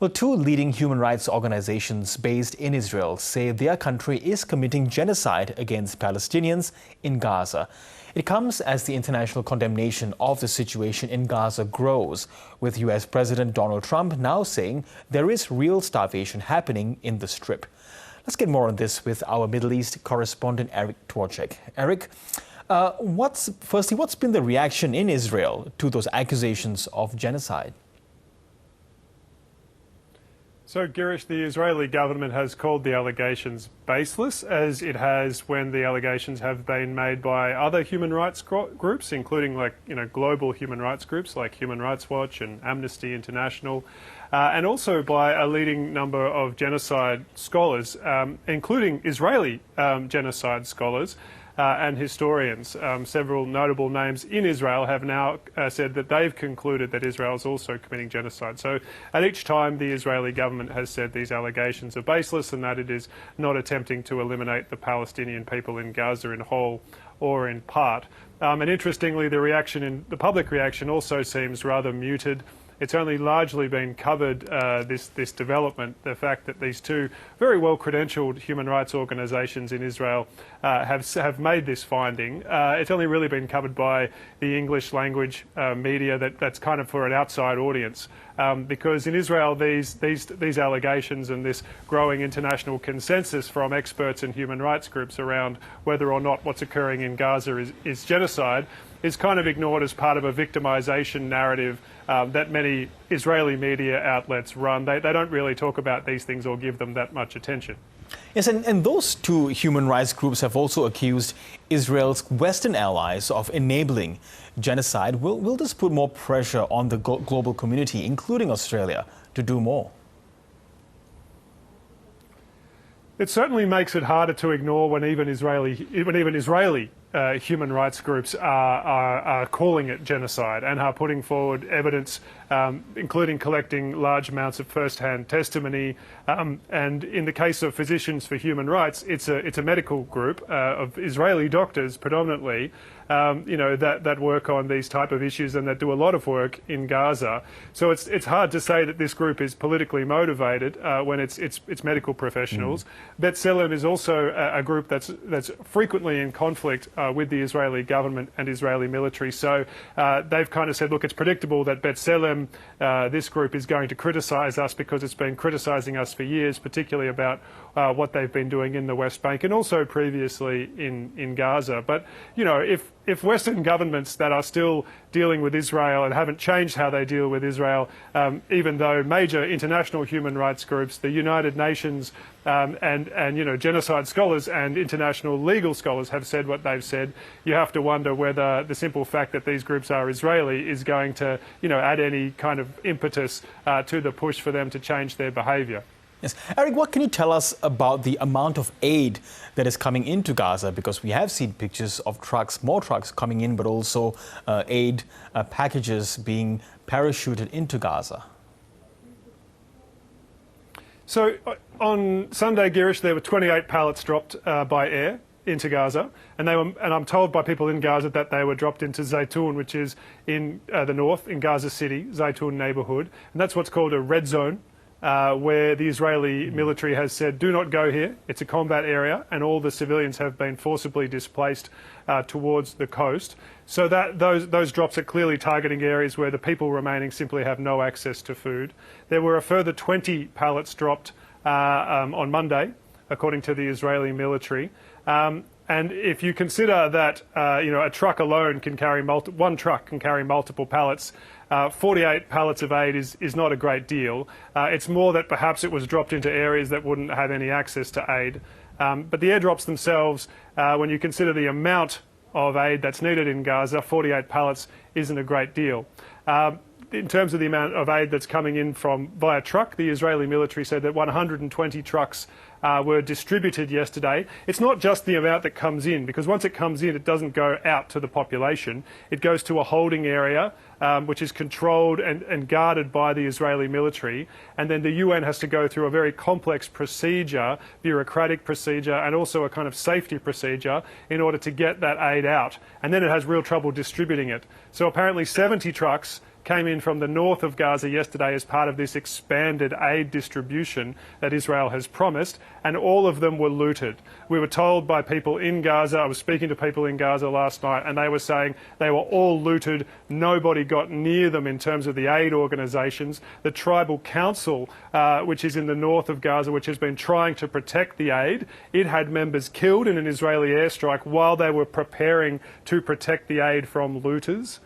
Well, two leading human rights organizations based in Israel say their country is committing genocide against Palestinians in Gaza. It comes as the international condemnation of the situation in Gaza grows, with US President Donald Trump now saying there is real starvation happening in the Strip. Let's get more on this with our Middle East correspondent Eric Tworczyk. Eric, what's been the reaction in Israel to those accusations of genocide? So, Girish, the Israeli government has called the allegations baseless, as it has when the allegations have been made by other human rights groups, including global human rights groups like Human Rights Watch and Amnesty International, and also by a leading number of genocide scholars, including Israeli genocide scholars. And historians. Several notable names in Israel have now said that they've concluded that Israel is also committing genocide. So at each time the Israeli government has said these allegations are baseless and that it is not attempting to eliminate the Palestinian people in Gaza in whole or in part. And interestingly, the public reaction also seems rather muted. It's only largely been covered, this development, the fact that these two very well-credentialed human rights organisations in Israel have made this finding. It's only really been covered by the English language media that's kind of for an outside audience. Because in Israel, these allegations and this growing international consensus from experts and human rights groups around whether or not what's occurring in Gaza is genocide is kind of ignored as part of a victimisation narrative that many Israeli media outlets run. They don't really talk about these things or give them that much attention. Yes, and those two human rights groups have also accused Israel's Western allies of enabling genocide. Will this put more pressure on the global community, including Australia, to do more? It certainly makes it harder to ignore when even Israeli human rights groups are calling it genocide and are putting forward evidence, including collecting large amounts of first-hand testimony. And in the case of Physicians for Human Rights, it's a medical group of Israeli doctors predominantly, that work on these type of issues and that do a lot of work in Gaza. So it's hard to say that this group is politically motivated when it's medical professionals. B'Tselem is also a group that's frequently in conflict with the Israeli government and Israeli military. So they've kind of said, look, it's predictable that B'Tselem, this group, is going to criticise us because it's been criticising us for years, particularly about what they've been doing in the West Bank and also previously in Gaza. But, if Western governments that are still dealing with Israel and haven't changed how they deal with Israel, even though major international human rights groups, the United Nations and genocide scholars and international legal scholars have said what they've said, you have to wonder whether the simple fact that these groups are Israeli is going to, add any kind of impetus to the push for them to change their behaviour. Yes. Eric, what can you tell us about the amount of aid that is coming into Gaza? Because we have seen pictures of more trucks coming in, but also aid packages being parachuted into Gaza. So on Sunday, Girish, there were 28 pallets dropped by air into Gaza, and I'm told by people in Gaza that they were dropped into Zaytun, which is in the north, in Gaza City, Zaytun neighbourhood, and that's what's called a red zone. Where the Israeli military has said, do not go here. It's a combat area, and all the civilians have been forcibly displaced towards the coast. So that those drops are clearly targeting areas where the people remaining simply have no access to food. There were a further 20 pallets dropped on Monday, according to the Israeli military. And if you consider that a truck alone can carry one truck can carry multiple pallets, 48 pallets of aid is not a great deal. It's more that perhaps it was dropped into areas that wouldn't have any access to aid. But the airdrops themselves, when you consider the amount of aid that's needed in Gaza, 48 pallets isn't a great deal. In terms of the amount of aid that's coming in via truck, the Israeli military said that 120 trucks were distributed yesterday. It's not just the amount that comes in, because once it comes in, it doesn't go out to the population. It goes to a holding area, which is controlled and guarded by the Israeli military. And then the UN has to go through a very complex procedure, bureaucratic procedure, and also a kind of safety procedure in order to get that aid out. And then it has real trouble distributing it. So apparently 70 trucks came in from the north of Gaza yesterday as part of this expanded aid distribution that Israel has promised, and all of them were looted. We were told by people in Gaza, I was speaking to people in Gaza last night, and they were saying they were all looted. Nobody got near them in terms of the aid organisations. The tribal council, which is in the north of Gaza, which has been trying to protect the aid, it had members killed in an Israeli airstrike while they were preparing to protect the aid from looters.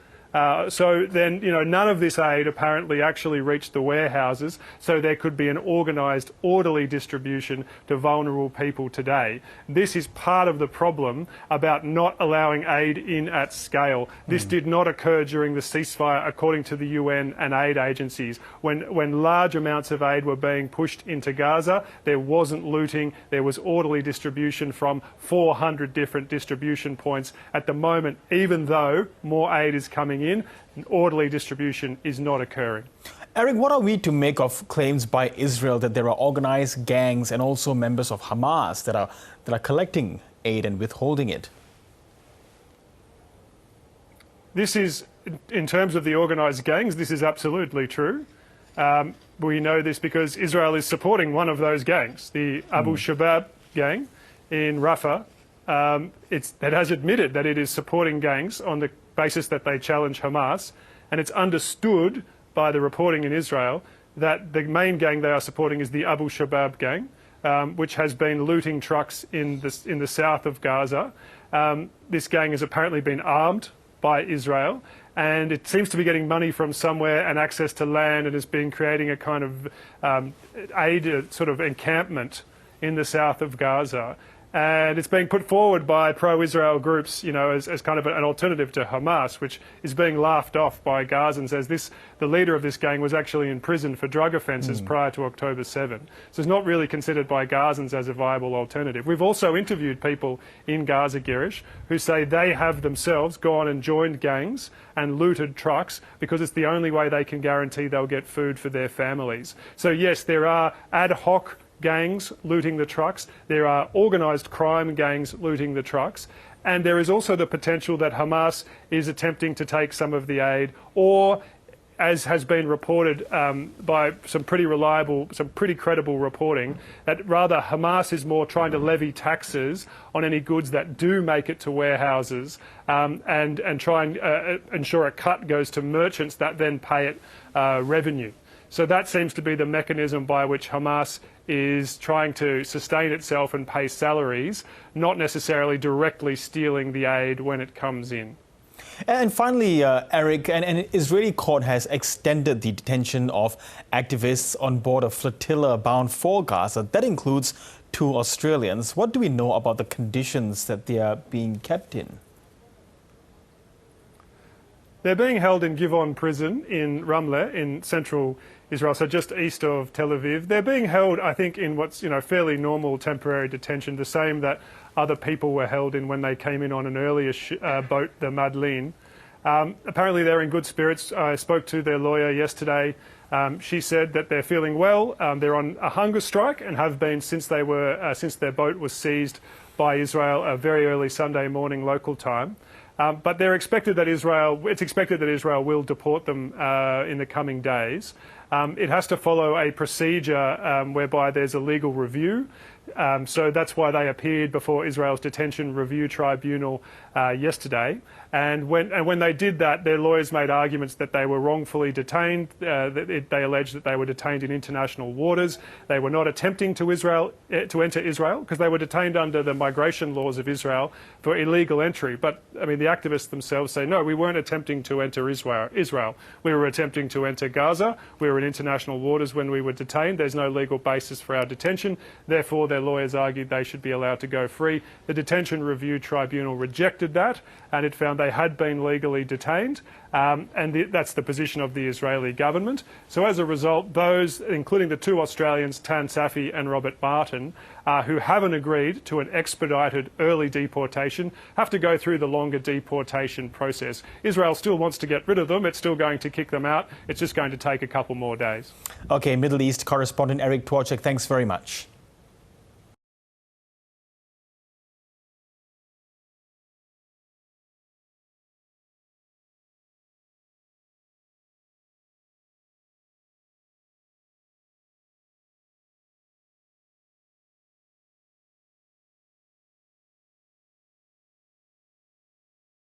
So then, none of this aid apparently actually reached the warehouses, so there could be an organised, orderly distribution to vulnerable people today. This is part of the problem about not allowing aid in at scale. This did not occur during the ceasefire, according to the UN and aid agencies. When large amounts of aid were being pushed into Gaza, there wasn't looting, there was orderly distribution from 400 different distribution points. At the moment, even though more aid is coming in, orderly distribution is not occurring. Eric, what are we to make of claims by Israel that there are organized gangs and also members of Hamas that are collecting aid and withholding it? This is, in terms of the organised gangs, this is absolutely true. We know this because Israel is supporting one of those gangs, the Abu Shabab gang in Rafah. It has admitted that it is supporting gangs on the basis that they challenge Hamas, and it's understood by the reporting in Israel that the main gang they are supporting is the Abu Shabab gang, which has been looting trucks in the south of Gaza. This gang has apparently been armed by Israel, and it seems to be getting money from somewhere and access to land, and has been creating a kind of aid sort of encampment in the south of Gaza. And it's being put forward by pro-Israel groups, as kind of an alternative to Hamas, which is being laughed off by Gazans as the leader of this gang was actually in prison for drug offences prior to October 7. So it's not really considered by Gazans as a viable alternative. We've also interviewed people in Gaza, Girish, who say they have themselves gone and joined gangs and looted trucks because it's the only way they can guarantee they'll get food for their families. So yes, there are ad hoc gangs looting the trucks, there are organised crime gangs looting the trucks, and there is also the potential that Hamas is attempting to take some of the aid, or, as has been reported by some pretty credible reporting, that rather Hamas is more trying to levy taxes on any goods that do make it to warehouses and try and ensure a cut goes to merchants that then pay it revenue. So that seems to be the mechanism by which Hamas is trying to sustain itself and pay salaries, not necessarily directly stealing the aid when it comes in. And finally, Eric, an Israeli court has extended the detention of activists on board a flotilla bound for Gaza. That includes 2 Australians. What do we know about the conditions that they are being kept in? They're being held in Givon prison in Ramleh in central Israel, so just east of Tel Aviv. They're being held, I think, in what's fairly normal temporary detention, the same that other people were held in when they came in on an earlier boat, the Madlin. Apparently they're in good spirits. I spoke to their lawyer yesterday. She said that they're feeling well. They're on a hunger strike and have been since their boat was seized by Israel very early Sunday morning local time. But it's expected that Israel will deport them in the coming days. It has to follow a procedure whereby there's a legal review. So that's why they appeared before Israel's Detention Review Tribunal yesterday. And when they did that, their lawyers made arguments that they were wrongfully detained. They alleged that they were detained in international waters. They were not attempting to enter Israel because they were detained under the migration laws of Israel for illegal entry. But I mean, the activists themselves say, no, we weren't attempting to enter Israel. We were attempting to enter Gaza. We were in international waters when we were detained. There's no legal basis for our detention. Therefore, their lawyers argued they should be allowed to go free. The Detention Review Tribunal rejected that, and it found they had been legally detained, and that's the position of the Israeli government. So as a result, those, including the 2 Australians, Tan Safi and Robert Martin, who haven't agreed to an expedited early deportation, have to go through the longer deportation process. Israel still wants to get rid of them. It's still going to kick them out. It's just going to take a couple more days. Okay, Middle East correspondent Eric Tworczyk, thanks very much.